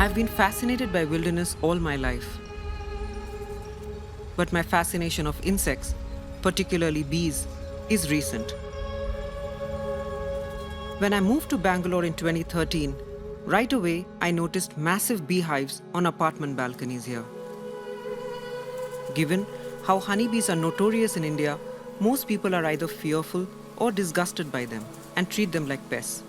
I've been fascinated by wilderness all my life. But my fascination of insects, particularly bees, is recent. When I moved to Bangalore in 2013, right away I noticed massive beehives on apartment balconies here. Given how honeybees are notorious in India, most people are either fearful or disgusted by them and treat them like pests.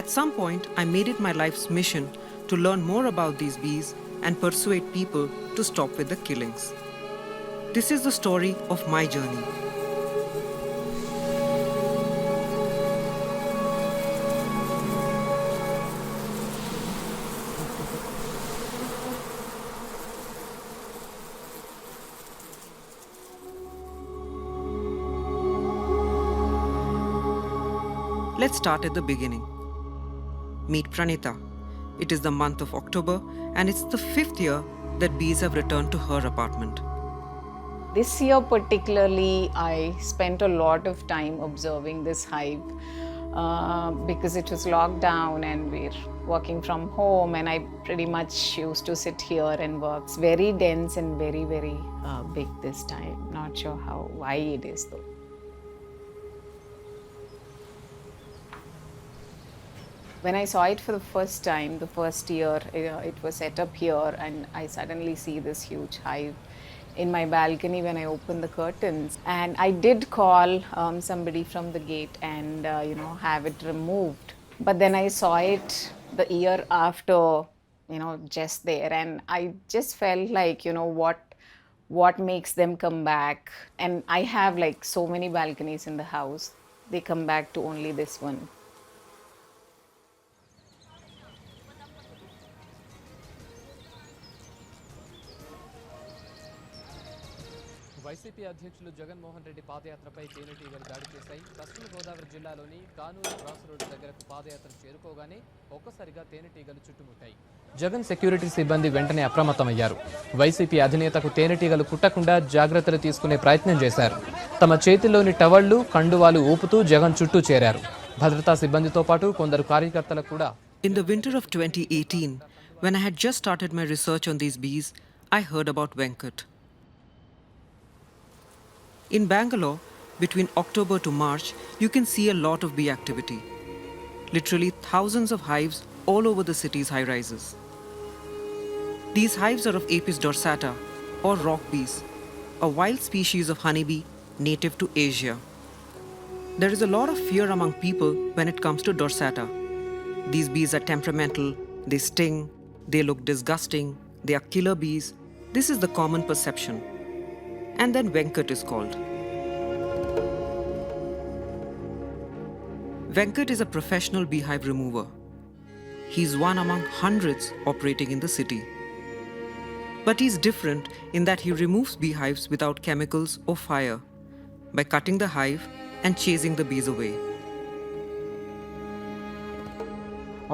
At some point, I made it my life's mission to learn more about these bees and persuade people to stop with the killings. This is the story of my journey. Let's start at the beginning. Meet Pranita. It is the month of October and it's the 5th year that bees have returned to her apartment. This year particularly, I spent a lot of time observing this hive because it was locked down and we're working from home, and I pretty much used to sit here and work. It's very dense and very, very big this time. Not sure why it is though. When I saw it for the first time, the first year, it was set up here, and I suddenly see this huge hive in my balcony when I opened the curtains. And I did call somebody from the gate and have it removed. But then I saw it the year after, just there, and I just felt like, what makes them come back? And I have like so many balconies in the house. They come back to only this one. YCP అధ్యక్షులు జగన్మోహన్ రెడ్డి పాదయాత్రపై తేనెటీగలు దాడి చేశాయి. పశ్చిమ గోదావరి జిల్లాలోని Kanuru cross road దగ్గరకు పాదయాత్ర చేరుకోగానే ఒక్కసారిగా తేనెటీగలు చుట్టుముట్టాయి. జగన్ సెక్యూరిటీ సిబ్బంది వెంటనే అప్రమత్తమయ్యారు. వైసీపీ అధినేతకు తేనెటీగలు కుట్టకుండా జాగ్రత్తలు తీసుకునే ప్రయత్నం చేశారు. తమ చేతిలోని టవళ్లు, కండువాలు ఊపుతూ జగన్ చుట్టూ చేరారు. భద్రతా సిబ్బందితో పాటు కొందరు కార్యకర్తలకు కూడా. In the winter of 2018, when I had just started my research on these bees, I heard about Venkat. In Bangalore, between October to March, you can see a lot of bee activity. Literally thousands of hives all over the city's high-rises. These hives are of Apis dorsata, or rock bees, a wild species of honeybee native to Asia. There is a lot of fear among people when it comes to dorsata. These bees are temperamental, they sting, they look disgusting, they are killer bees. This is the common perception. And then Venkat is called. Venkat is a professional beehive remover. He's one among hundreds operating in the city. But he's different in that he removes beehives without chemicals or fire, by cutting the hive and chasing the bees away.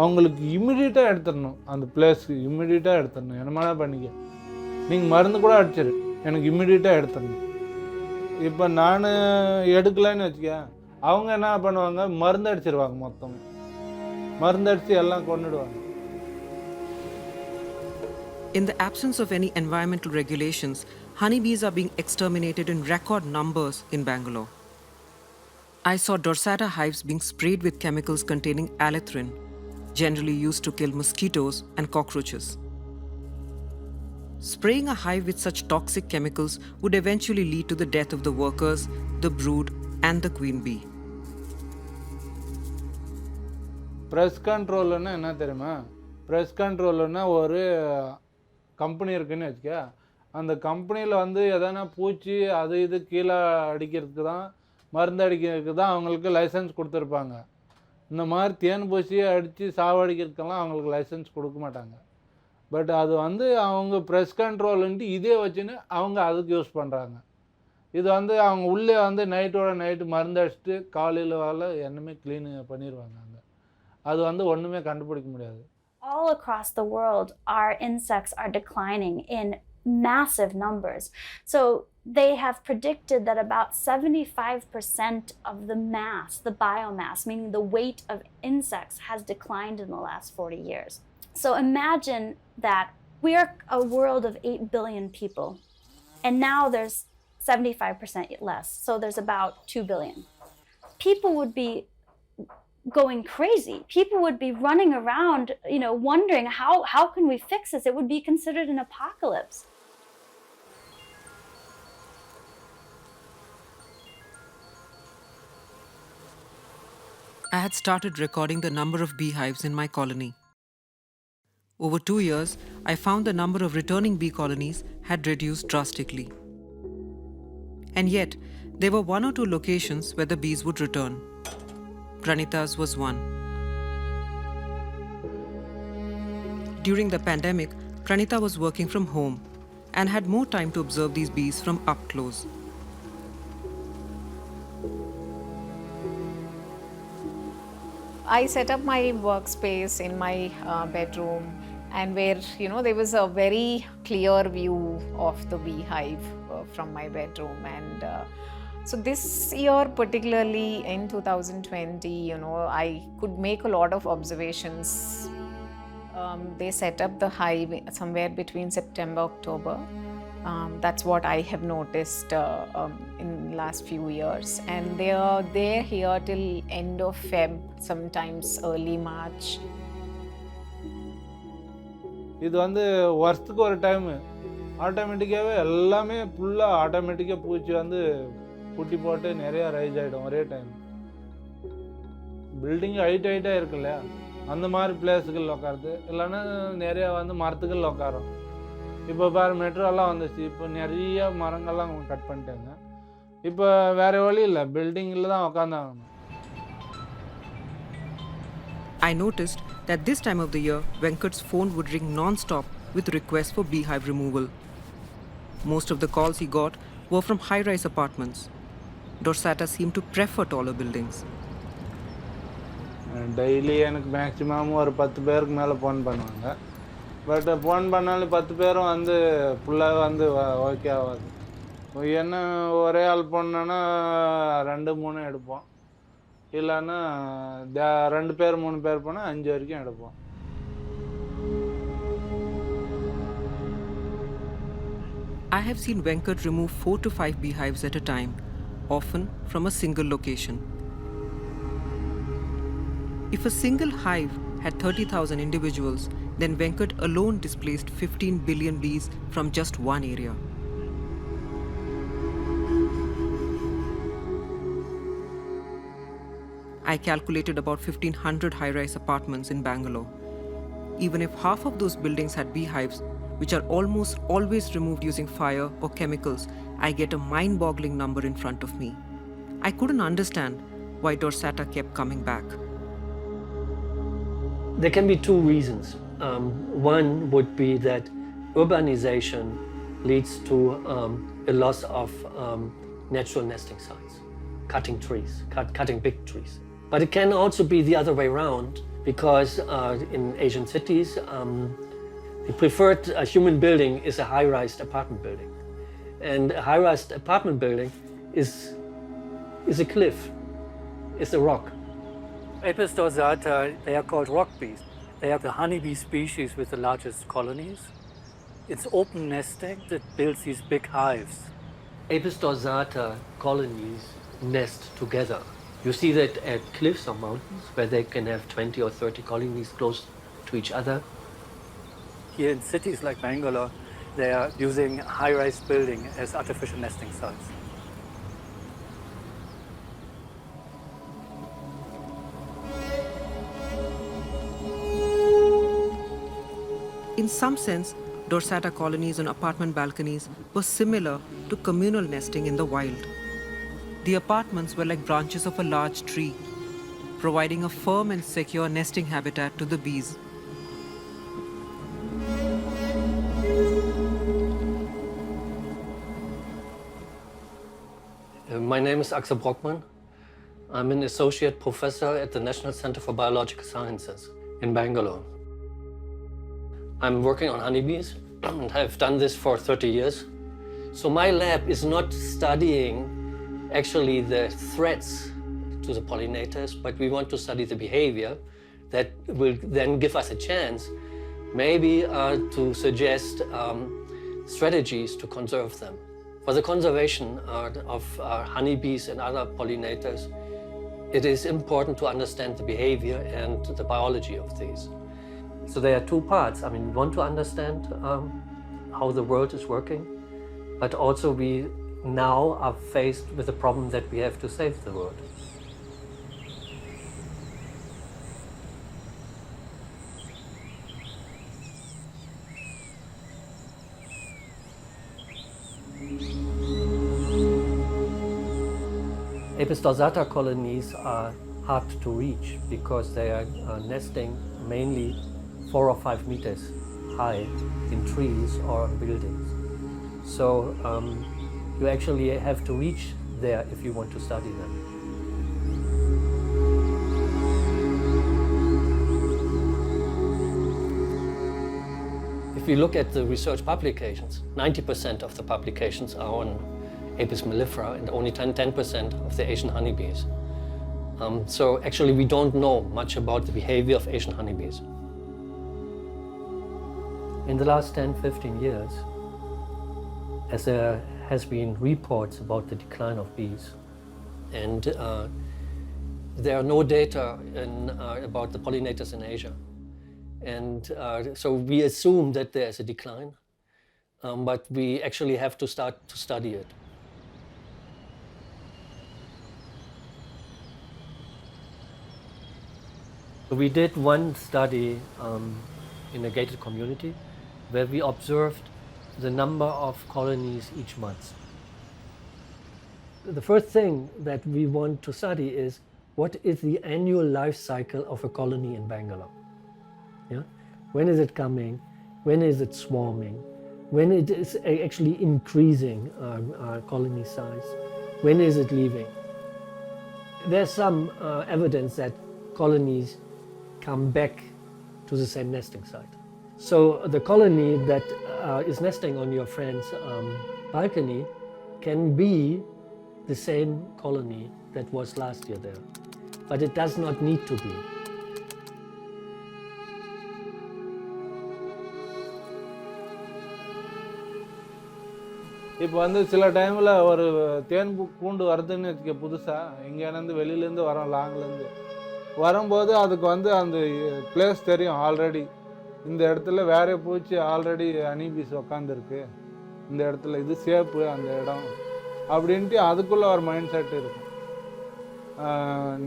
அவங்களுக்கு இம்மிடியட்டாக எடுத்துடணும், அந்த பிளேஸ்க்கு இம்மிடியட்டாக எடுத்துடணும். என்னமானா பண்ணிக்க, நீங்கள் மருந்து கூட அடிச்சிரு, எனக்கு இம்மிடியட்டாக எடுத்துடணும். இப்போ நான் எடுக்கலைன்னு வச்சுக்க, அவங்க என்ன பண்ணுவாங்க, மருந்து அடிச்சிருவாங்க. மொத்தம் மருந்து அடித்து எல்லாம் கொண்டுடுவாங்க. In the absence of any environmental regulations, honeybees are being exterminated in record numbers in Bangalore. I saw dorsata hives being sprayed with chemicals containing alethrin, generally used to kill mosquitoes and cockroaches. Spraying a hive with such toxic chemicals would eventually lead to the death of the workers, the brood, and the queen bee. Press கண்ட்ரோல்னா என்ன தெரியுமா? Press கண்ட்ரோல்னா ஒரு company இருக்குதுன்னு வச்சுக்க, அந்த கம்பெனியில் எதனா பூச்சி அது இது கீழே அடிக்கிறதுக்கு தான், மருந்து அடிக்கிறதுக்கு தான் அவங்களுக்கு லைசன்ஸ் கொடுத்துருப்பாங்க. இந்த மாதிரி தேன் பூச்சி அடித்து சாவடிக்கிறதுக்கெல்லாம் அவங்களுக்கு லைசன்ஸ் கொடுக்க மாட்டாங்க. பட் அது அவங்க ப்ரெஸ் கண்ட்ரோலுன்ட்டு இதே வச்சுன்னு அவங்க அதுக்கு யூஸ் பண்ணுறாங்க. இது அவங்க உள்ளே நைட்டோட நைட்டு மருந்து அடிச்சுட்டு காலையில் வேலை என்னமே க்ளீன் பண்ணிடுவாங்க. அது ஒன்றுமே கண்டுபிடிக்க முடியாது. All across the world, our insects are declining in massive numbers. So they have predicted that about 75% of the mass, the biomass, meaning the weight of insects, has declined in the last 40 years. So imagine that we're a world of 8 billion people, and now there's 75% less, so there's about 2 billion. People would be going crazy. People would be running around, wondering how can we fix this? It would be considered an apocalypse. I had started recording the number of beehives in my colony. Over 2 years, I found the number of returning bee colonies had reduced drastically. And yet, there were 1 or 2 locations where the bees would return. Pranita's was one. During the pandemic, Pranita was working from home and had more time to observe these bees from up close. I set up my workspace in my bedroom, and where there was a very clear view of the beehive from my bedroom. And so this year, particularly in 2020, I could make a lot of observations. They set up the hive somewhere between September, October. That's what I have noticed in the last few years. And they're here till end of Feb, sometimes early March. இது வந்து வருஷத்துக்கு ஒரு time ஆட்டோமேட்டிக்காகவே எல்லாமே ஃபுல்லாக ஆட்டோமேட்டிக்காக பூச்சி வந்து குட்டி போட்டு நிறையா ரைஸ் ஆகிடும் ஒரே டைம். பில்டிங் ஹைட்டாக இருக்கு இல்லையா, அந்த மாதிரி பிளேஸுகளில் உட்காருது, இல்லைன்னா நிறையா வந்து மரத்துக்கள் உட்காரும். இப்போ பாரு மெட்ரோலாம் வந்துச்சு, இப்போ நிறைய மரங்கள்லாம் கட் பண்ணிட்டாங்க. இப்போ வேறு வழி இல்லை, பில்டிங்கில் தான் உட்காந்தாகணும். I noticed that this time of the year, Venkat's phone would ring non-stop with requests for beehive removal. Most of the calls he got were from high-rise apartments. Dorsata seemed to prefer taller buildings. Daily எனக்கு maximum ஒரு 10 பேருக்கு மேலே phone பண்ணுவாங்க. But phone பண்ணாலும் 10 பேரும் வந்து ஃபுல்லாக வந்து ஓகே ஆகாது. என்ன ஒரே ஆள் பண்ணோன்னா 2-3 எடுப்போம், இல்லைன்னா 2 பேர் 3 பேர் போனால் 5 வரைக்கும் எடுப்போம். I have seen Venkat remove 4 to 5 beehives at a time, often from a single location. If a single hive had 30,000 individuals, then Venkat alone displaced 15 billion bees from just one area. I calculated about 1,500 high-rise apartments in Bangalore. Even if half of those buildings had beehives, which are almost always removed using fire or chemicals, I get a mind-boggling number in front of me. I couldn't understand why dorsata kept coming back. There can be 2 reasons. One would be that urbanization leads to a loss of natural nesting sites, cutting trees, cutting big trees. But it can also be the other way around, because in Asian cities, the preferred human building is a high-rise apartment building. And a high-rise apartment building is a cliff, is a rock. Apis dorsata, they are called rock bees. They are the honeybee species with the largest colonies. It's open nesting that builds these big hives. Apis dorsata colonies nest together. You see that at cliffs or mountains where they can have 20 or 30 colonies close to each other. Here in cities like Bangalore, they are using high-rise building as artificial nesting sites. In some sense, dorsata colonies on apartment balconies were similar to communal nesting in the wild. The apartments were like branches of a large tree, providing a firm and secure nesting habitat to the bees. My name is Axel Brockmann. I'm an associate professor at the National Center for Biological Sciences in Bangalore. I'm working on honeybees and I've done this for 30 years. So my lab is not studying actually the threats to the pollinators, but we want to study the behavior that will then give us a chance maybe to suggest strategies to conserve them. For the conservation of honeybees and other pollinators, it is important to understand the behavior and the biology of these. So there are two parts. I mean, we want to understand how the world is working, but also we now are faced with the problem that we have to save the world. Apis dorsata colonies are hard to reach because they are nesting mainly 4 or 5 meters high in trees or buildings. So you actually have to reach there if you want to study them. If you look at the research publications, 90% of the publications are on Apis mellifera and only 10% of the Asian honeybees. So actually we don't know much about the behavior of Asian honeybees. In the last 10-15 years, as there has been reports about the decline of bees, and there are no data about the pollinators in Asia. And so we assume that there is a decline, but we actually have to start to study it. We did one study in a gated community where we observed the number of colonies each month. The first thing that we want to study is what is the annual life cycle of a colony in Bangalore? Yeah? When is it coming? When is it swarming? When it is actually increasing colony size? When is it leaving? There's some evidence that colonies come back to the same nesting site. So the colony that is nesting on your friend's balcony can be the same colony that was last year there, but it does not need to be. இப்போ வந்து சில டைமில் ஒரு தேன் கூண்டு வருதுன்னு வச்சுக்க புதுசாக இங்கேருந்து வெளியிலேருந்து வரோம் லாங்லேருந்து வரும்போது அதுக்கு வந்து அந்த பிளேஸ் தெரியும் ஆல்ரெடி இந்த இடத்துல வேற பூச்சி ஆல்ரெடி ஹனிபீஸ் உக்காந்துருக்கு இந்த இடத்துல இது சேப்பு அந்த இடம் அப்படின்ட்டு அதுக்குள்ளே ஒரு மைண்ட் செட் இருக்கும்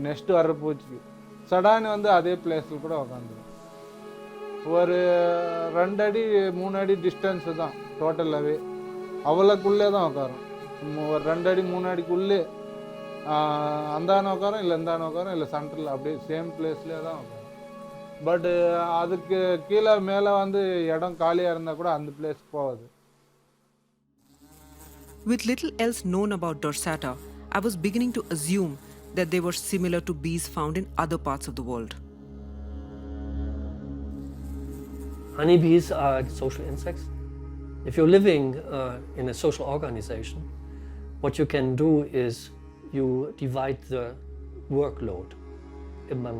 நெக்ஸ்ட் வர்ற பூச்சிக்கு சடான்னு வந்து அதே பிளேஸில் கூட உக்காந்துரும் ஒரு 2 அடி 3 அடி டிஸ்டன்ஸு தான் டோட்டலாகவே அவ்வளோக்குள்ளே தான் உட்காரும் ஒரு 2 அடி 3 அடிக்குள்ளே அந்தான உட்காரம் இல்லை இந்தான உட்காரம் இல்லை சென்டரில் அப்படியே சேம் பிளேஸ்லேயே தான் உட்காரும் பட்டு அதுக்கு கீழே மேலே வந்து இடம் காலியாக இருந்தால் கூட அந்த பிளேஸ்க்கு போகாது. With little else known about dorsata, I was beginning to assume that they were similar to bees found in other parts of the world. Honeybees are social insects. If you're living in a social organization, what you can do is you divide the workload among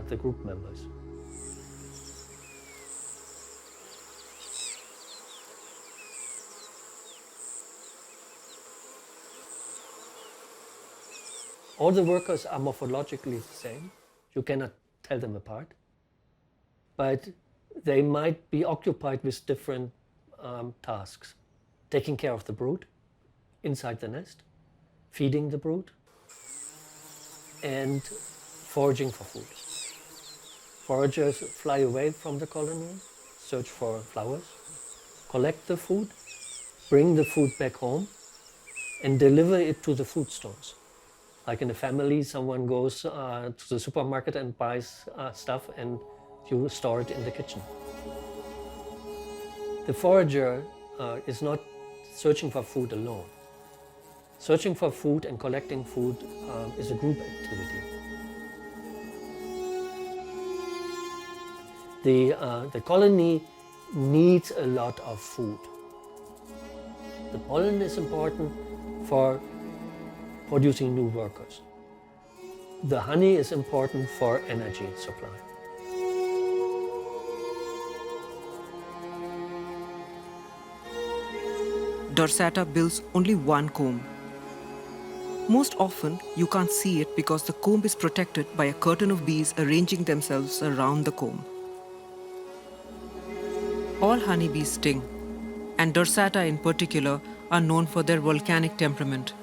the group members. All the workers are morphologically the same. You cannot tell them apart. But they might be occupied with different tasks. Taking care of the brood inside the nest, feeding the brood, and foraging for food. Foragers fly away from the colony, search for flowers, collect the food, bring the food back home, and deliver it to the food stores. Like in a family, someone goes to the supermarket and buys stuff and you store it in the kitchen. The forager is not searching for food alone. Searching for food and collecting food is a group activity. The colony needs a lot of food. The pollen is important for producing new workers. The honey is important for energy supply. dorsata builds only one comb. Most often, you can't see it because the comb is protected by a curtain of bees arranging themselves around the comb. All honeybees sting, and dorsata in particular are known for their volcanic temperament.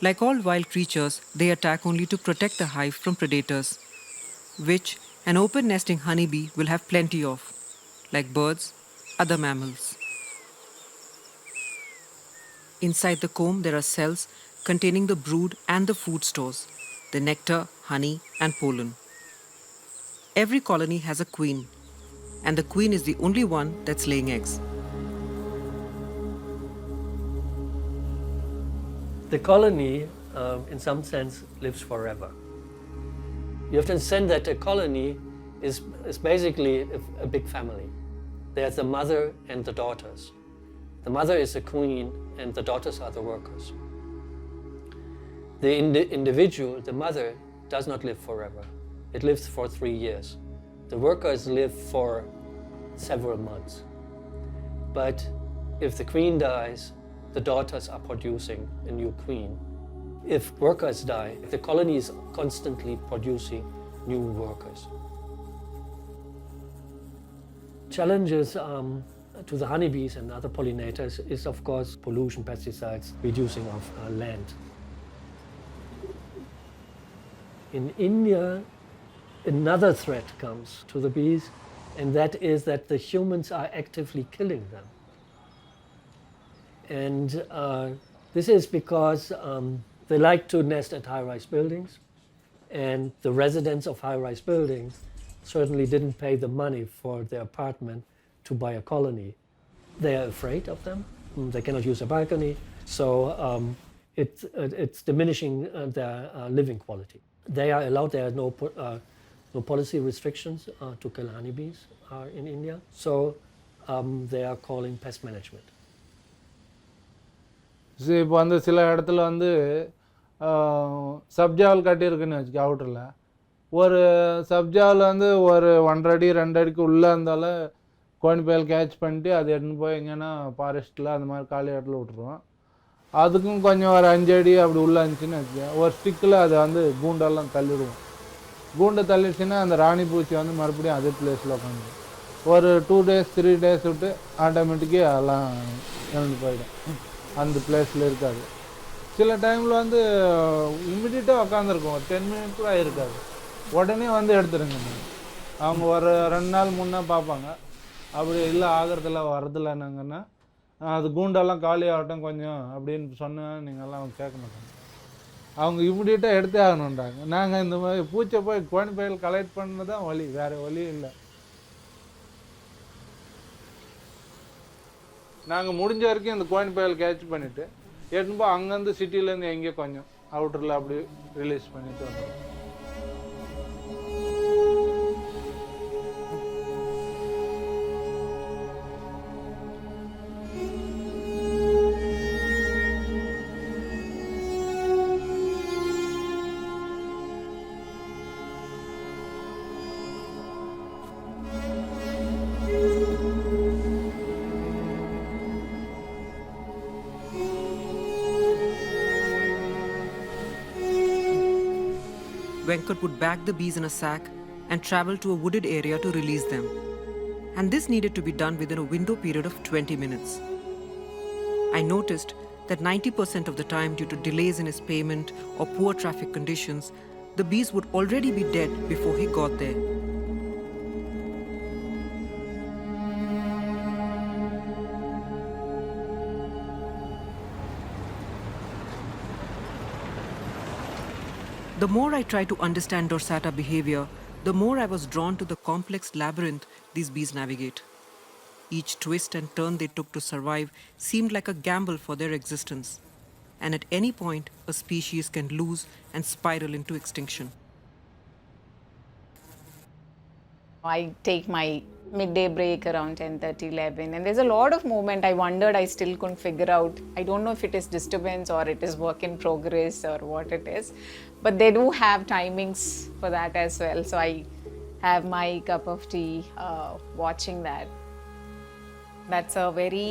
Like all wild creatures, they attack only to protect the hive from predators, which an open nesting honeybee will have plenty of, like birds, other mammals. Inside the comb, there are cells containing the brood and the food stores, the nectar, honey, and pollen. Every colony has a queen, and the queen is the only one that's laying eggs. The colony, in some sense, lives forever. You have to understand that a colony is basically a big family. There's the mother and the daughters. The mother is the queen and the daughters are the workers. The individual, the mother, does not live forever. It lives for 3 years. The workers live for several months. But if the queen dies, the daughters are producing a new queen. If workers die, the colony is constantly producing new workers. Challenges to the honeybees and other pollinators is, of course, pollution, pesticides, reducing of land. In India, another threat comes to the bees, and that is that the humans are actively killing them. And this is because they like to nest at high-rise buildings, and the residents of high-rise buildings certainly didn't pay the money for their apartment to buy a colony. They are afraid of them. They cannot use a balcony, so it's diminishing their living quality. They are allowed. There are no policy restrictions to kill honeybees in India, so they are calling pest management. சரி, இப்போ வந்து சில இடத்துல வந்து சப்ஜால் கட்டியிருக்குன்னு வச்சுக்க அவுட்டரில். ஒரு சப்ஜாவில் வந்து ஒரு 1.5 அடி 2 அடிக்கு உள்ளே இருந்தாலும் கோணிப்பயல் கேட்ச் பண்ணிட்டு அதை எடுத்துன்னு போய் எங்கன்னா ஃபாரஸ்ட்டில் அந்த மாதிரி காலி இடத்துல விட்ருவோம். அதுக்கும் கொஞ்சம் ஒரு 5 அடி அப்படி உள்ளே இருந்துச்சுன்னு வச்சுக்க, ஒரு ஸ்டிக்கில் அதை வந்து கூண்டெல்லாம் தள்ளிடுவோம். கூண்டை தள்ளிடுச்சுன்னா அந்த ராணி பூச்சி வந்து மறுபடியும் அதே பிளேஸில் உட்காந்து ஒரு 2 days 3 days விட்டு ஆட்டோமேட்டிக்காக அதெல்லாம் இறந்து போயிடும், அந்த பிளேஸில் இருக்காது. சில டைமில் வந்து இம்மிடியட்டாக உட்காந்துருக்கும், ஒரு 10 minutes கூட இருக்காது, உடனே வந்து எடுத்துருங்க. அவங்க ஒரு 2 நாள் 3 நாள் பார்ப்பாங்க, அப்படி இல்லை ஆகிறதில்ல வரதில்லைன்னாங்கன்னா அது கூண்டெல்லாம் காலி ஆகட்டும் கொஞ்சம் அப்படின்னு சொன்னால் நீங்கள்லாம் அவங்க கேட்க மாட்டாங்க. அவங்க இம்மிடியட்டாக எடுத்தே ஆகணுன்றாங்க. நாங்கள் இந்த மாதிரி பூச்சை போய் கோணி பயில் கலெக்ட் பண்ணது தான் வழி, வேறு வழி இல்லை. நாங்கள் முடிஞ்ச வரைக்கும் இந்த கோயின் பயல் கேட்ச் பண்ணிவிட்டு எடுத்துப்போ அங்கேருந்து சிட்டிலேருந்து எங்கேயோ கொஞ்சம் அவுட்டரில் அப்படி ரிலீஸ் பண்ணிட்டு வந்தோம். Venkat would bag the bees in a sack and travel to a wooded area to release them. And this needed to be done within a window period of 20 minutes. I noticed that 90% of the time, due to delays in his payment or poor traffic conditions, the bees would already be dead before he got there. The more I tried to understand dorsata behavior, the more I was drawn to the complex labyrinth these bees navigate. Each twist and turn they took to survive seemed like a gamble for their existence. And at any point, a species can lose and spiral into extinction. I take my midday break around 10:30, 11, and there's a lot of movement. I wondered, I still couldn't figure out. I don't know if it is disturbance or it is work in progress or what it is, but they do have timings for that as well. So I have my cup of tea watching that. That's a very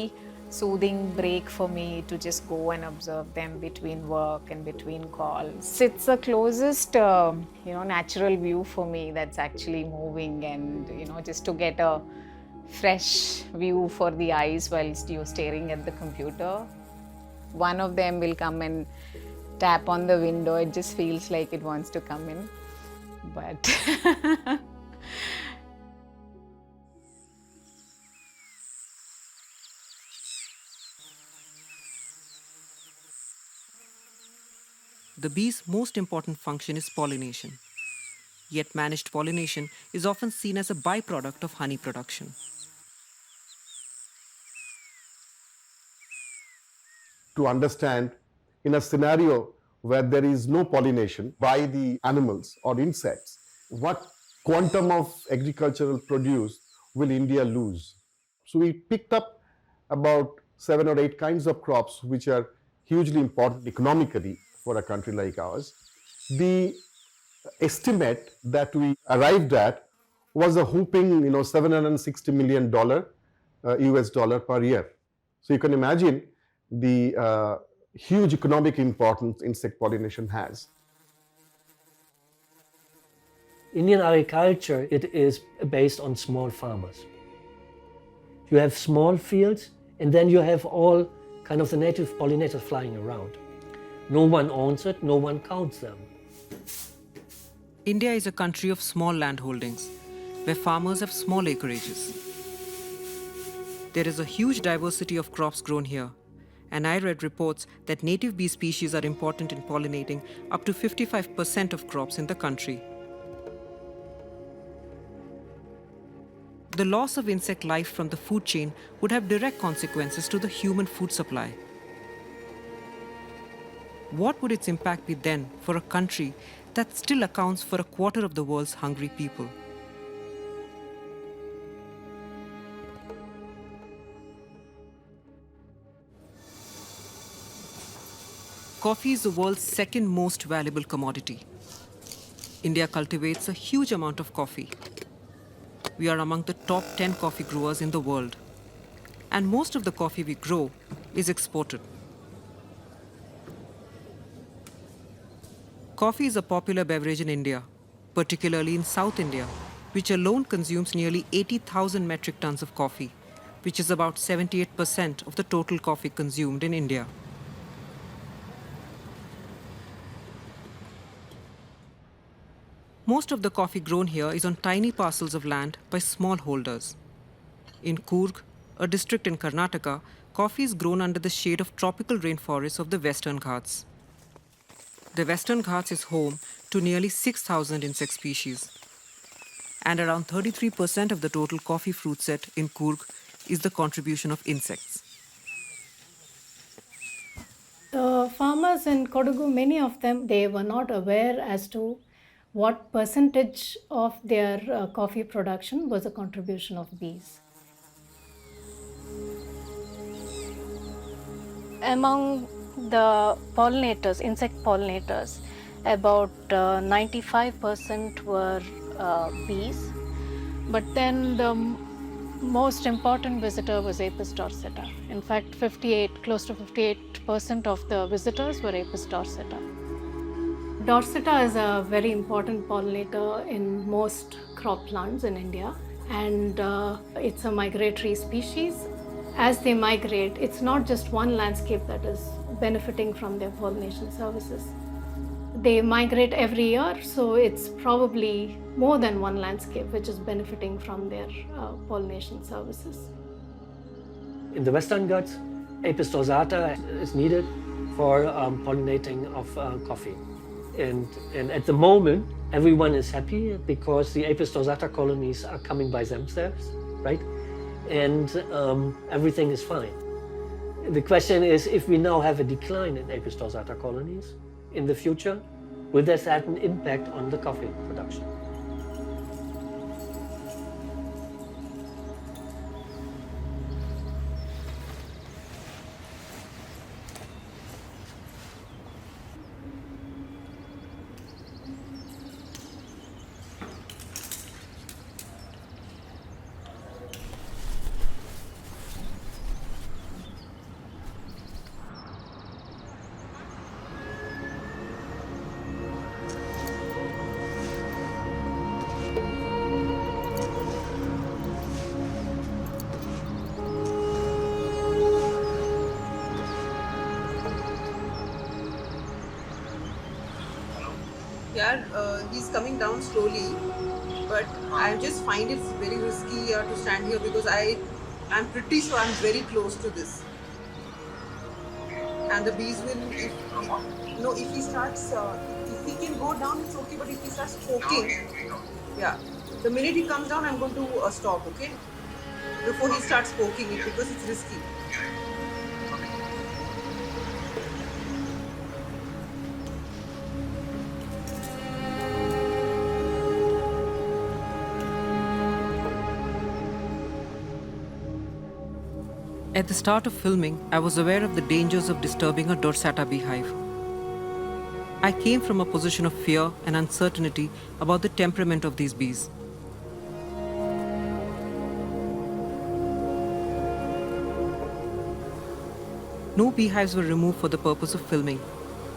soothing break for me to just go and observe them between work and between calls. It's the closest, natural view for me that's actually moving, and, just to get a fresh view for the eyes whilst you're staring at the computer. One of them will come and tap on the window. It just feels like it wants to come in. But The bee's most important function is pollination. Yet managed pollination is often seen as a byproduct of honey production. To understand, in a scenario where there is no pollination by the animals or insects, what quantum of agricultural produce will India lose? So we picked up about 7 or 8 kinds of crops which are hugely important economically for a country like ours. The estimate that we arrived at was a whooping, $760 million US dollar per year. So you can imagine the huge economic importance insect pollination has. Indian agriculture, it is based on small farmers. You have small fields, and then you have all kind of the native pollinators flying around. No one owns it, no one counts them. India is a country of small land holdings, where farmers have small acreages. There is a huge diversity of crops grown here, and I read reports that native bee species are important in pollinating up to 55% of crops in the country. The loss of insect life from the food chain would have direct consequences to the human food supply. What would its impact be then for a country that still accounts for a quarter of the world's hungry people? Coffee is the world's second most valuable commodity. India cultivates a huge amount of coffee. We are among the top 10 coffee growers in the world. And most of the coffee we grow is exported. Coffee is a popular beverage in India, particularly in South India, which alone consumes nearly 80,000 metric tons of coffee, which is about 78% of the total coffee consumed in India. Most of the coffee grown here is on tiny parcels of land by smallholders. In Coorg, a district in Karnataka, coffee is grown under the shade of tropical rainforests of the Western Ghats. The Western Ghats is home to nearly 6,000 insect species. And around 33% of the total coffee fruit set in Coorg is the contribution of insects. The farmers in Kodagu, many of them, they were not aware as to what percentage of their coffee production was a contribution of bees. Among the pollinators, insect pollinators, about 95% were bees. But then the most important visitor was Apis dorsata. In fact, close to 58% of the visitors were Apis dorsata. Dorsata is a very important pollinator in most crop plants in India, and it's a migratory species. As they migrate, it's not just one landscape that is benefiting from their pollination services. They migrate every year, so it's probably more than one landscape which is benefiting from their pollination services. In the Western Ghats, Apis dorsata is needed for pollinating of coffee. And at the moment, everyone is happy because the Apis dorsata colonies are coming by themselves, right? And everything is fine. The question is, if we now have a decline in Apis dorsata colonies in the future, will this have an impact on the coffee production? Yeah, he's coming down slowly, but I just find it very risky to stand here because I'm pretty sure I'm very close to this, and the bees will no, if he starts if he can go down it's okay, but if he starts poking, yeah, the minute he comes down I'm going to stop, okay, before he starts poking it because it's risky. At the start of filming, I was aware of the dangers of disturbing a dorsata beehive. I came from a position of fear and uncertainty about the temperament of these bees. No beehives were removed for the purpose of filming.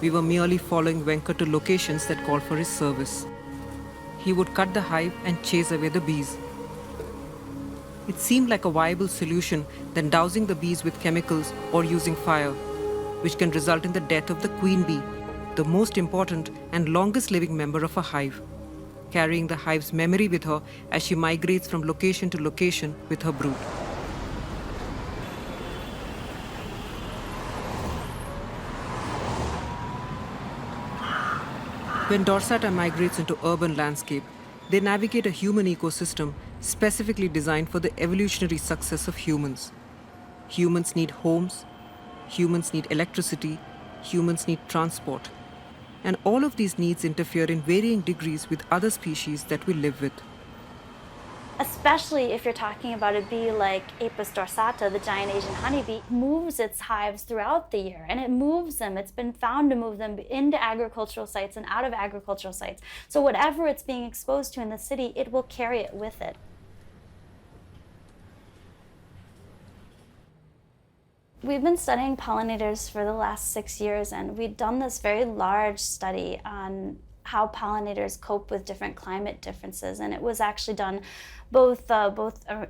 We were merely following Venkat to locations that called for his service. He would cut the hive and chase away the bees. It seemed like a viable solution than dousing the bees with chemicals or using fire, which can result in the death of the queen bee, the most important and longest living member of a hive, carrying the hive's memory with her as she migrates from location to location with her brood. When dorsata migrates into urban landscape, they navigate a human ecosystem specifically designed for the evolutionary success of humans. Humans need homes, humans need electricity, humans need transport. And all of these needs interfere in varying degrees with other species that we live with. Especially if you're talking about a bee like Apis dorsata, the giant Asian honeybee, moves its hives throughout the year, and it moves them. It's been found to move them into agricultural sites and out of agricultural sites. So whatever it's being exposed to in the city, it will carry it with it. We've been studying pollinators for the last 6 years, and we've done this very large study on how pollinators cope with different climate differences. And it was actually done both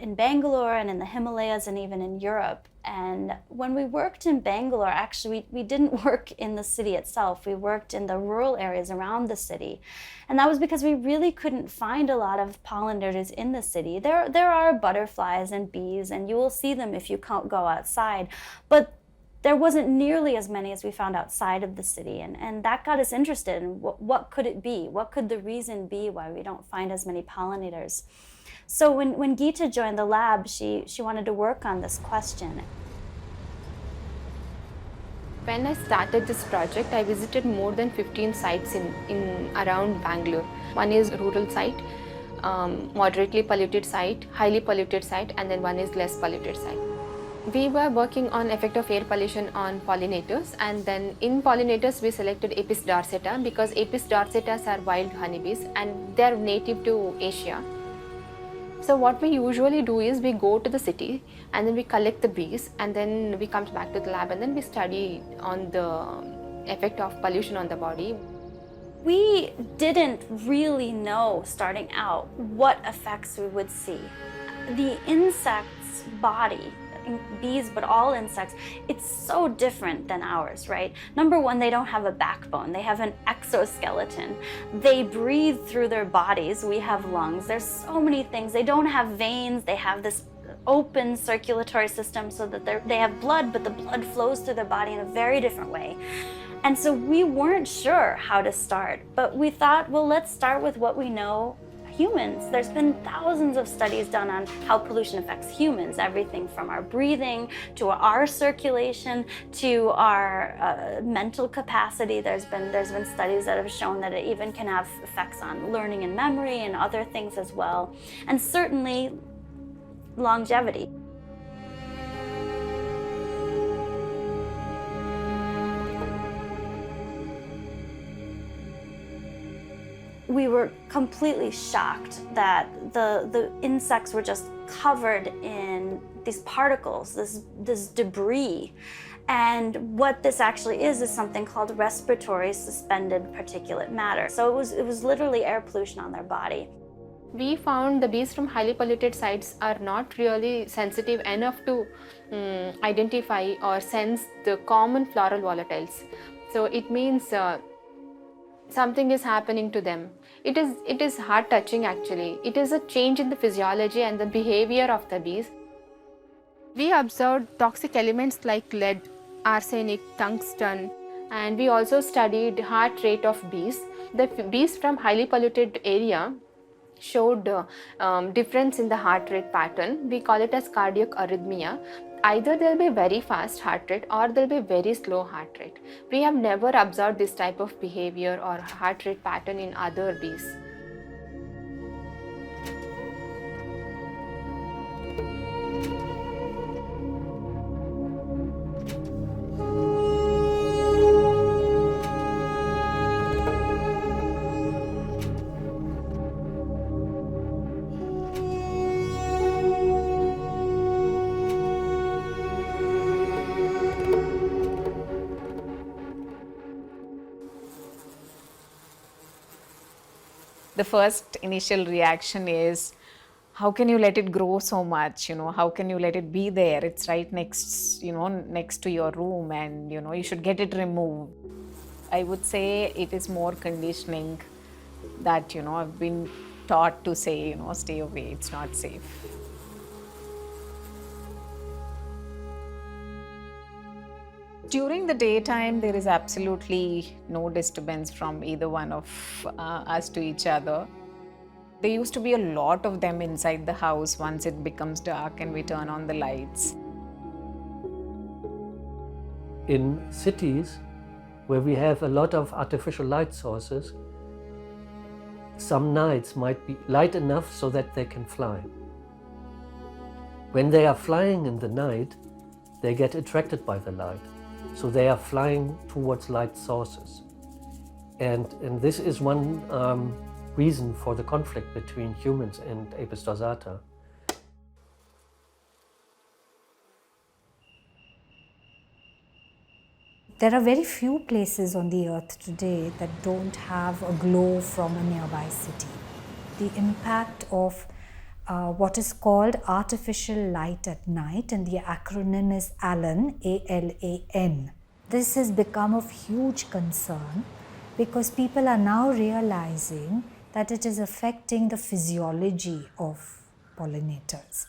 in Bangalore and in the Himalayas and even in Europe. And when we worked in Bangalore, actually, we didn't work in the city itself. We worked in the rural areas around the city. And that was because we really couldn't find a lot of pollinators in the city. There are butterflies and bees, and you will see them if you go outside. But there wasn't nearly as many as we found outside of the city. And that got us interested in what could it be? What could the reason be why we don't find as many pollinators? So when Geeta joined the lab, she wanted to work on this question. When I started this project, I visited more than 15 sites in around Bangalore. One is rural site, moderately polluted site, highly polluted site, and then one is less polluted site. We were working on effect of air pollution on pollinators, and then in pollinators we selected Apis dorsata because Apis dorsatas are wild honeybees and they are native to Asia. So what we usually do is we go to the city and then we collect the bees, and then we come back to the lab and then we study on the effect of pollution on the body. We didn't really know starting out what effects we would see. The insect's body, bees, but all insects, it's so different than ours, right? Number one, they don't have a backbone. They have an exoskeleton. They breathe through their bodies. We have lungs. There's so many things. They don't have veins. They have this open circulatory system so that they have blood, but the blood flows through their body in a very different way. And so we weren't sure how to start, but we thought, well, let's start with what we know. Humans. There's been thousands of studies done on how pollution affects humans, everything from our breathing to our circulation to our mental capacity. There's been studies that have shown that it even can have effects on learning and memory and other things as well, and certainly longevity. We were completely shocked that the insects were just covered in these particles, this debris. And what this actually is something called respiratory suspended particulate matter. So it was literally air pollution on their body. We found the bees from highly polluted sites are not really sensitive enough to identify or sense the common floral volatiles. So it means something is happening to them. It is heart touching actually. It is a change in the physiology and the behavior of the bees. We observed toxic elements like lead, arsenic, tungsten, and we also studied heart rate of bees. The bees from highly polluted area showed difference in the heart rate pattern. We call it as cardiac arrhythmia. Either there'll be very fast heart rate or there'll be very slow heart rate. We have never observed this type of behavior or heart rate pattern in other bees. The first initial reaction is, how can you let it grow so much? How can you let it be there? It's right next, next to your room, and you should get it removed. I would say it is more conditioning that I've been taught to say, stay away, it's not safe. During the daytime, there is absolutely no disturbance from either one of us to each other. There used to be a lot of them inside the house once it becomes dark and we turn on the lights. In cities where we have a lot of artificial light sources, some nights might be light enough so that they can fly. When they are flying in the night, they get attracted by the light. So they are flying towards light sources. And this is one reason for the conflict between humans and Apis dorsata. There are very few places on the earth today that don't have a glow from a nearby city. The impact of what is called artificial light at night, and the acronym is ALAN, A-L-A-N. This has become of huge concern because people are now realizing that it is affecting the physiology of pollinators.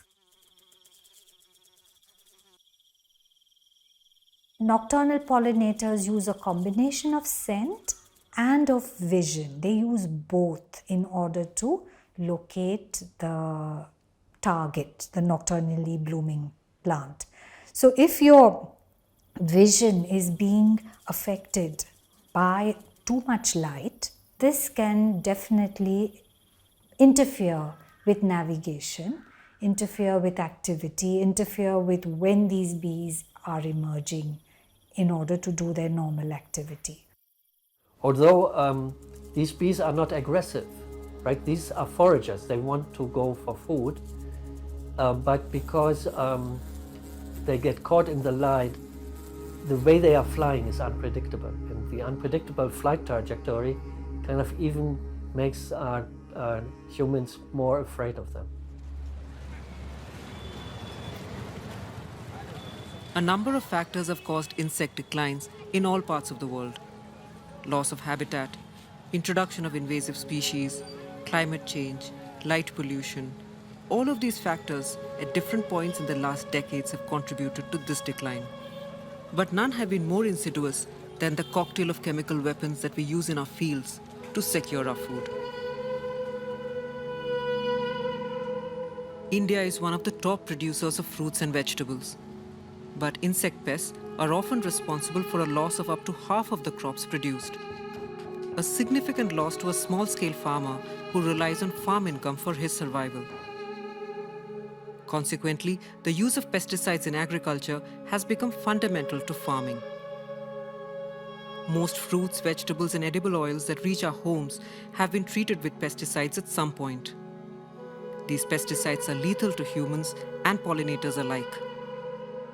Nocturnal pollinators use a combination of scent and of vision. They use both in order to locate the target, the nocturnally blooming plant. So if your vision is being affected by too much light, this can definitely interfere with navigation, interfere with activity, interfere with when these bees are emerging in order to do their normal activity. Although these bees are not aggressive, right? These are foragers, they want to go for food, but because they get caught in the light, the way they are flying is unpredictable, and the unpredictable flight trajectory kind of even makes humans more afraid of them. A number of factors have caused insect declines in all parts of the world. Loss of habitat, introduction of invasive species, climate change, light pollution. All of these factors at different points in the last decades have contributed to this decline. But none have been more insidious than the cocktail of chemical weapons that we use in our fields to secure our food. India is one of the top producers of fruits and vegetables. But insect pests are often responsible for a loss of up to half of the crops produced. A significant loss to a small-scale farmer who relies on farm income for his survival. Consequently, the use of pesticides in agriculture has become fundamental to farming. Most fruits, vegetables, and edible oils that reach our homes have been treated with pesticides at some point. These pesticides are lethal to humans and pollinators alike.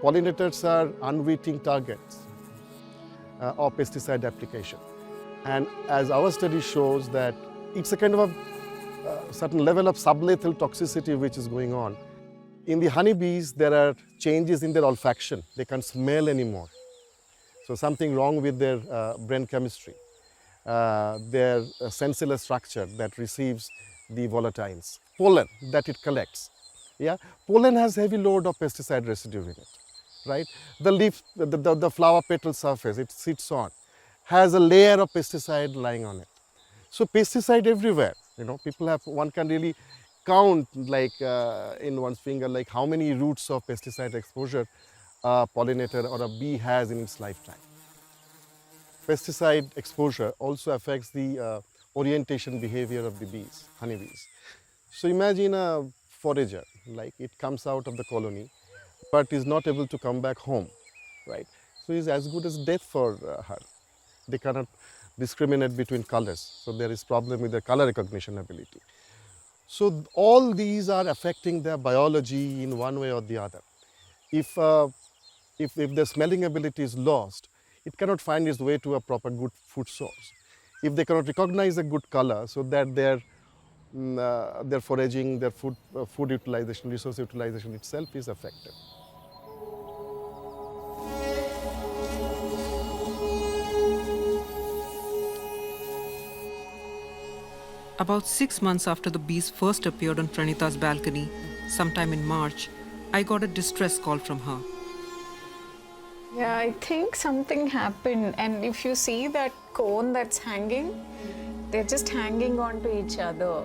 Pollinators are unwitting targets of pesticide application. And as our study shows that it's a kind of a certain level of sublethal toxicity which is going on. In the honeybees, there are changes in their olfaction. They can't smell anymore. So something wrong with their brain chemistry. their sensory structure that receives the volatiles. Pollen that it collects. Yeah, pollen has heavy load of pesticide residue in it, right? The leaf, the flower petal surface it sits on has a layer of pesticide lying on it. So pesticide everywhere, you know, people have, one can really count like in one's finger like how many roots of pesticide exposure a pollinator or a bee has in its lifetime. Pesticide exposure also affects the orientation behavior of the bees, honeybees. So imagine a forager, like it comes out of the colony, but is not able to come back home, right? So it's as good as death for her. They cannot discriminate between colors, so there is problem with their color recognition ability. So all these are affecting their biology in one way or the other. If the smelling ability is lost, it cannot find its way to a proper good food source. If they cannot recognize a good color, so that their foraging, their food utilization, resource utilization itself is affected. About 6 months after the bees first appeared on Pranita's balcony, sometime in March, I got a distress call from her. Yeah, I think something happened. And if you see that cone that's hanging, they're just hanging on to each other.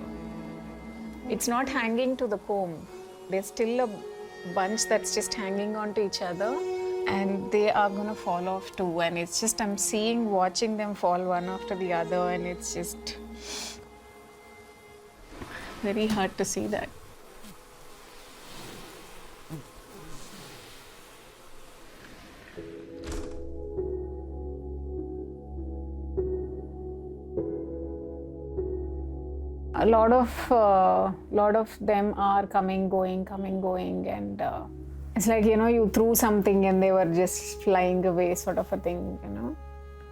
It's not hanging to the comb. There's still a bunch that's just hanging on to each other, and they are gonna fall off too. And it's just, I'm watching them fall one after the other, and it's just very hard to see that. A lot of them are coming, going, and it's like, you know, you threw something and they were just flying away, sort of a thing, you know.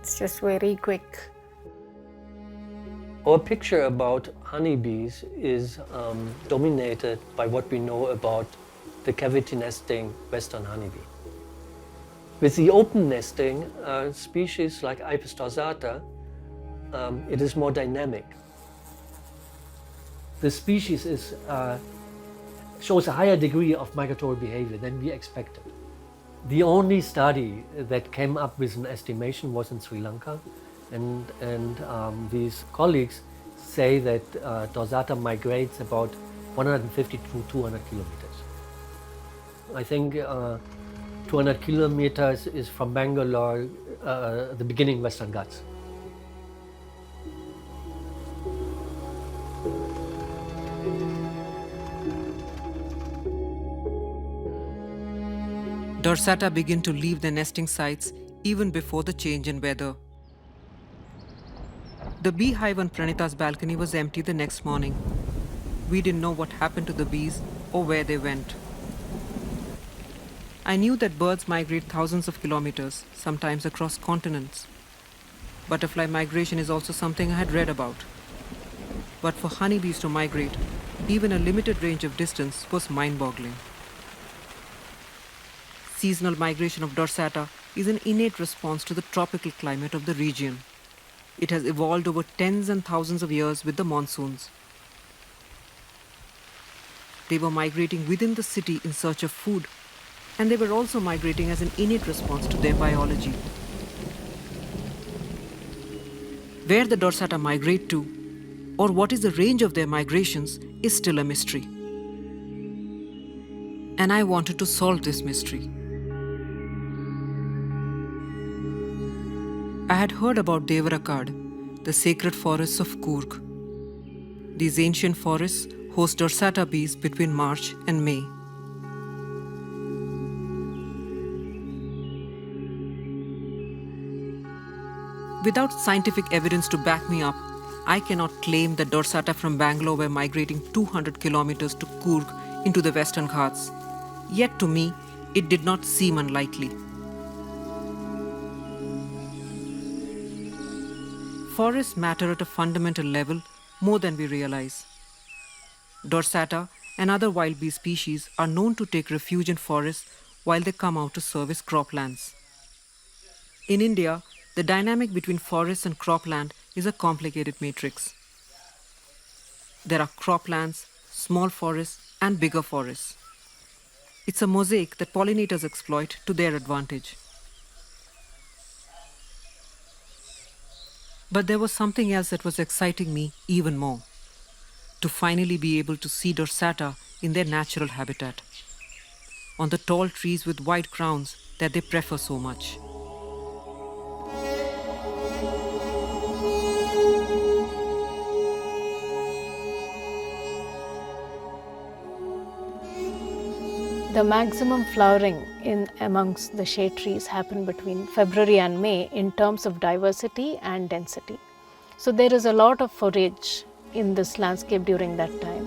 It's just very quick. Our picture about honeybees is dominated by what we know about the cavity nesting western honeybee. With the open nesting species like Apis dorsata, it is more dynamic. The species shows a higher degree of migratory behavior than we expected. The only study that came up with an estimation was in Sri Lanka, and these colleagues say that dorsata migrates about 150 to 200 kilometers. I think 200 kilometers is from Bangalore, the beginning Western Ghats. Dorsata begin to leave their nesting sites even before the change in weather. The beehive on Pranita's balcony was empty the next morning. We didn't know what happened to the bees or where they went. I knew that birds migrate thousands of kilometers, sometimes across continents. Butterfly migration is also something I had read about. But for honeybees to migrate, even a limited range of distance was mind-boggling. Seasonal migration of dorsata is an innate response to the tropical climate of the region. It has evolved over tens and thousands of years with the monsoons. They were migrating within the city in search of food, and they were also migrating as an innate response to their biology. Where the dorsata migrate to, or what is the range of their migrations, is still a mystery. And I wanted to solve this mystery. I had heard about Devarakad, the sacred forests of Coorg. These ancient forests host dorsata bees between March and May. Without scientific evidence to back me up, I cannot claim that dorsata from Bangalore were migrating 200 kilometers to Coorg into the Western Ghats. Yet to me, it did not seem unlikely. Forests matter at a fundamental level more than we realize. Dorsata and other wild bee species are known to take refuge in forests while they come out to service croplands. In India, the dynamic between forests and cropland is a complicated matrix. There are croplands, small forests, and bigger forests. It's a mosaic that pollinators exploit to their advantage. But there was something else that was exciting me even more: to finally be able to see dorsata in their natural habitat, on the tall trees with white crowns that they prefer so much. The maximum flowering in amongst the shade trees happen between February and May in terms of diversity and density. So there is a lot of forage in this landscape during that time.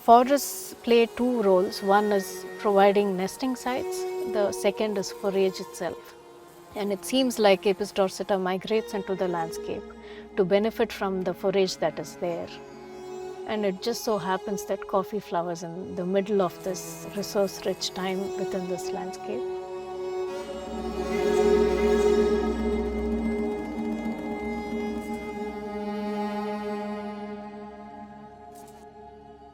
Forests play two roles. One is providing nesting sites, the second is forage itself. And it seems like Apis dorsata migrates into the landscape to benefit from the forage that is there. And it just so happens that coffee flowers in the middle of this resource-rich time within this landscape.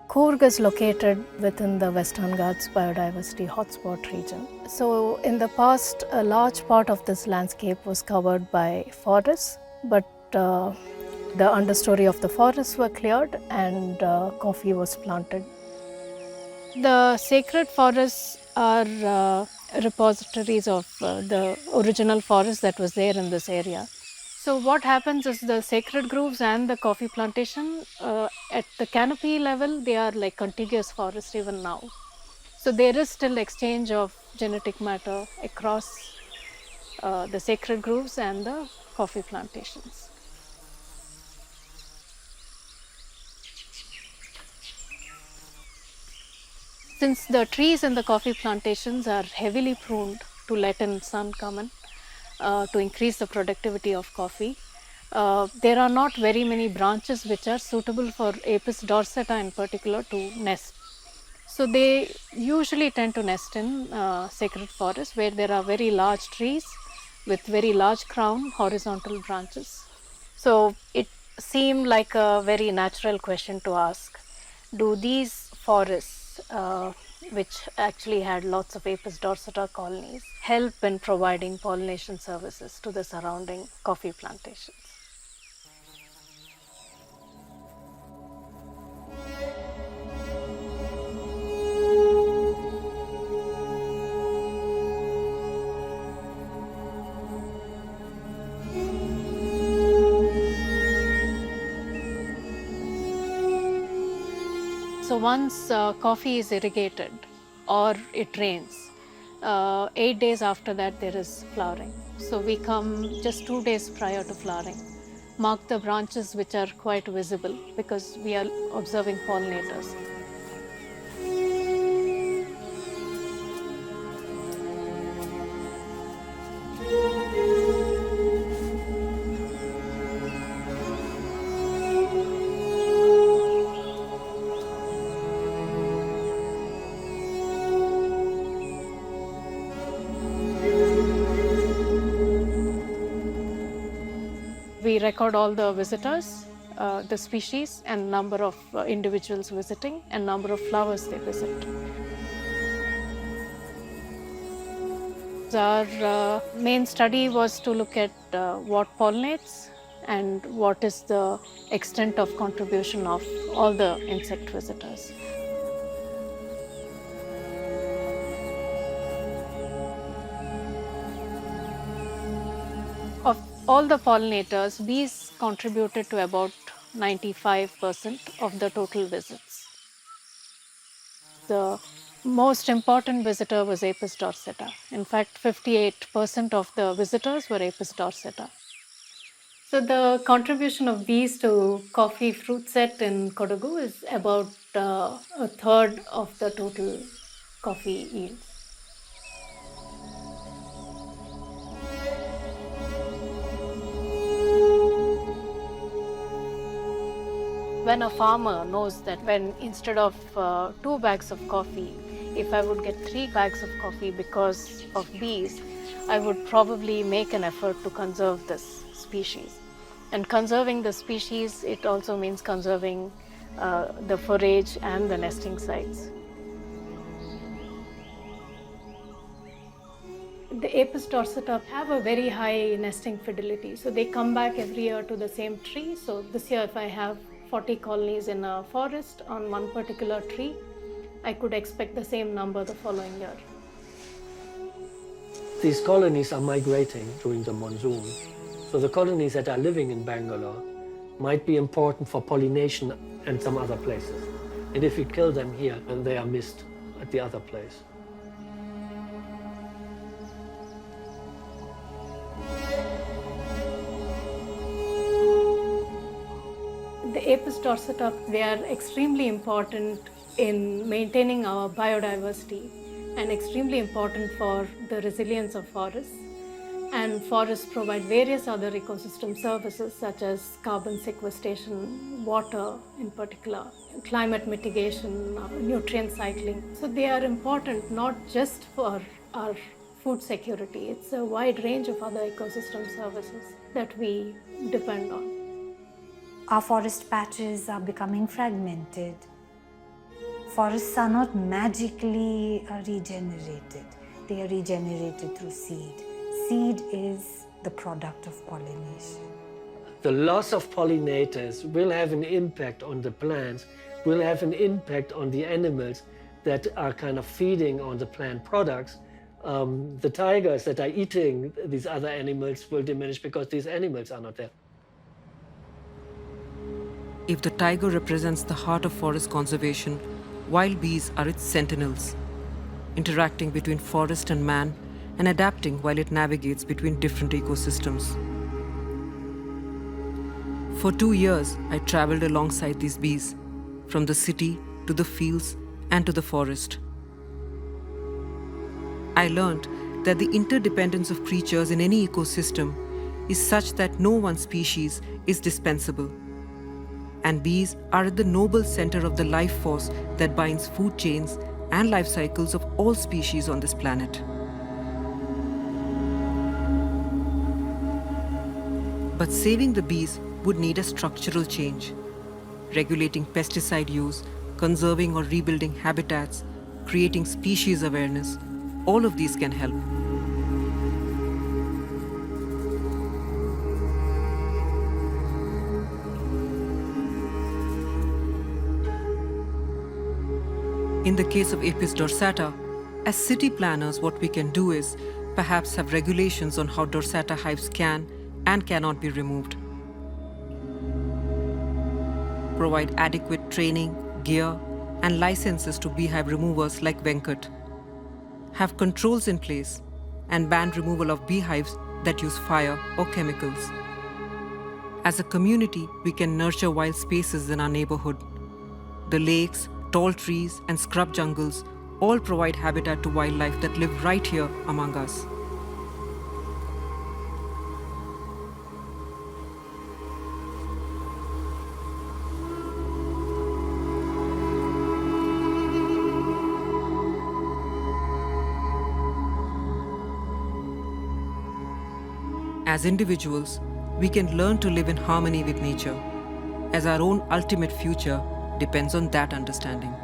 Coorg is located within the Western Ghats Biodiversity Hotspot region. So in the past, a large part of this landscape was covered by forests, but the understory of the forests were cleared and coffee was planted. The sacred forests are repositories of the original forest that was there in this area. So what happens is the sacred groves and the coffee plantation at the canopy level, they are like contiguous forests even now. So there is still exchange of genetic matter across the sacred groves and the coffee plantations. Since the trees in the coffee plantations are heavily pruned to let in sun come in, to increase the productivity of coffee, there are not very many branches which are suitable for Apis dorsata in particular to nest. So they usually tend to nest in sacred forests where there are very large trees with very large crown horizontal branches. So it seemed like a very natural question to ask. Do these forests, which actually had lots of Apis dorsata colonies, help in providing pollination services to the surrounding coffee plantations? So once coffee is irrigated or it rains, 8 days after that there is flowering. So we come just 2 days prior to flowering, mark the branches which are quite visible because we are observing pollinators. We record all the visitors, the species and number of individuals visiting and number of flowers they visit. Our main study was to look at what pollinates and what is the extent of contribution of all the insect visitors. Of all the pollinators, bees contributed to about 95% of the total visits. The most important visitor was Apis dorsata. In fact, 58% of the visitors were Apis dorsata. So the contribution of bees to coffee fruit set in Kodagu is about a third of the total coffee yield. When a farmer knows that when instead of 2 bags of coffee, if I would get 3 bags of coffee because of bees, I would probably make an effort to conserve this species. And conserving the species, it also means conserving the forage and the nesting sites. The Apis dorsata have a very high nesting fidelity. So they come back every year to the same tree. So this year, if I have 40 colonies in a forest on one particular tree, I could expect the same number the following year. These colonies are migrating during the monsoon. So the colonies that are living in Bangalore might be important for pollination and some other places. And if we kill them here, then they are missed at the other place. The Apis dorsata, they are extremely important in maintaining our biodiversity and extremely important for the resilience of forests. And forests provide various other ecosystem services such as carbon sequestration, water in particular, climate mitigation, nutrient cycling. So they are important not just for our food security, it's a wide range of other ecosystem services that we depend on. Our forest patches are becoming fragmented. Forests are not magically regenerated. They are regenerated through seed. Seed is the product of pollination. The loss of pollinators will have an impact on the plants, will have an impact on the animals that are kind of feeding on the plant products. The tigers that are eating these other animals will diminish because these animals are not there. If the tiger represents the heart of forest conservation, wild bees are its sentinels, interacting between forest and man and adapting while it navigates between different ecosystems. For 2 years, I traveled alongside these bees, from the city to the fields and to the forest. I learned that the interdependence of creatures in any ecosystem is such that no one species is dispensable. And bees are at the noble center of the life force that binds food chains and life cycles of all species on this planet. But saving the bees would need a structural change. Regulating pesticide use, conserving or rebuilding habitats, creating species awareness, all of these can help. In the case of Apis dorsata, as city planners, what we can do is perhaps have regulations on how dorsata hives can and cannot be removed. Provide adequate training, gear, and licenses to beehive removers like Venkat. Have controls in place and ban removal of beehives that use fire or chemicals. As a community, we can nurture wild spaces in our neighborhood. The lakes, tall trees, and scrub jungles all provide habitat to wildlife that live right here among us. As individuals, we can learn to live in harmony with nature, as our own ultimate future depends on that understanding.